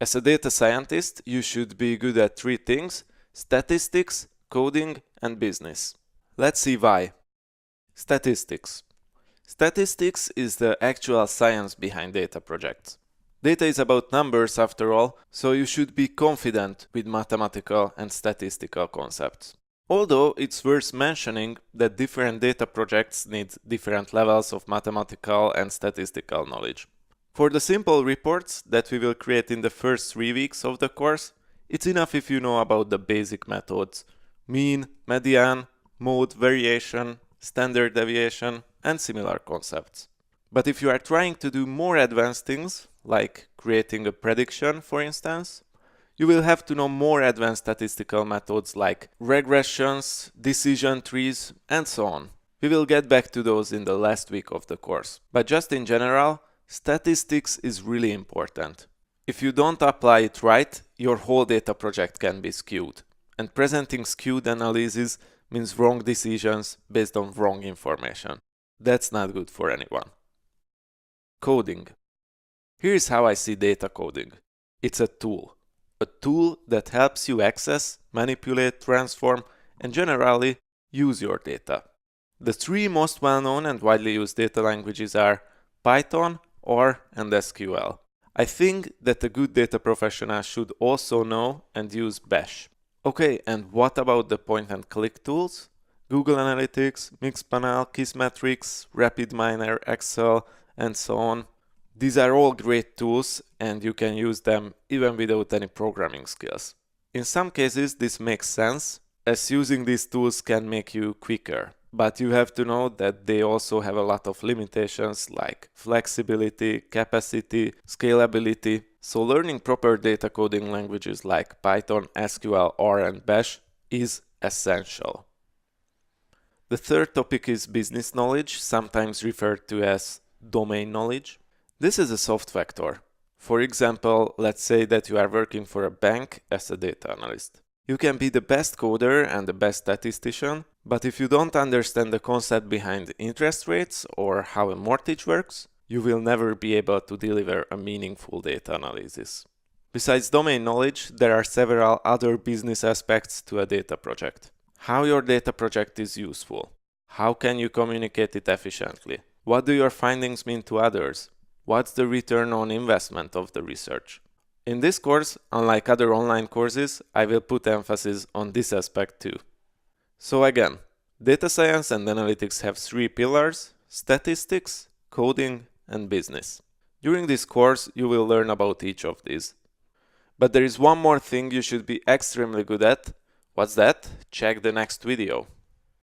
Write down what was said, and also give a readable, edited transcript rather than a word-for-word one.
As a data scientist, you should be good at three things: statistics, coding, and business. Let's see why. Statistics. Statistics is the actual science behind data projects. Data is about numbers after all, so you should be confident with mathematical and statistical concepts. Although it's worth mentioning that different data projects need different levels of mathematical and statistical knowledge. For the simple reports that we will create in the first 3 weeks of the course, it's enough if you know about the basic methods: mean, median, mode, variation, standard deviation, and similar concepts. But if you are trying to do more advanced things, like creating a prediction, for instance, you will have to know more advanced statistical methods like regressions, decision trees, and so on. We will get back to those in the last week of the course. But just in general, statistics is really important. If you don't apply it right, your whole data project can be skewed. And presenting skewed analysis means wrong decisions based on wrong information. That's not good for anyone. Coding. Here's how I see data coding. It's a tool. A tool that helps you access, manipulate, transform, and generally use your data. The three most well-known and widely used data languages are Python, R, and SQL. I think that a good data professional should also know and use Bash. Okay, and what about the point-and-click tools? Google Analytics, Mixpanel, Kissmetrics, RapidMiner, Excel, and so on. These are all great tools and you can use them even without any programming skills. In some cases this makes sense, as using these tools can make you quicker. But you have to know that they also have a lot of limitations like flexibility, capacity, scalability. So learning proper data coding languages like Python, SQL, R, and Bash is essential. The third topic is business knowledge, sometimes referred to as domain knowledge. This is a soft factor. For example, let's say that you are working for a bank as a data analyst. You can be the best coder and the best statistician, but if you don't understand the concept behind interest rates or how a mortgage works, you will never be able to deliver a meaningful data analysis. Besides domain knowledge, there are several other business aspects to a data project. How your data project is useful. How can you communicate it efficiently? What do your findings mean to others? What's the return on investment of the research? In this course, unlike other online courses, I will put emphasis on this aspect too. So again, data science and analytics have three pillars: statistics, coding, and business. During this course, you will learn about each of these. But there is one more thing you should be extremely good at. What's that? Check the next video.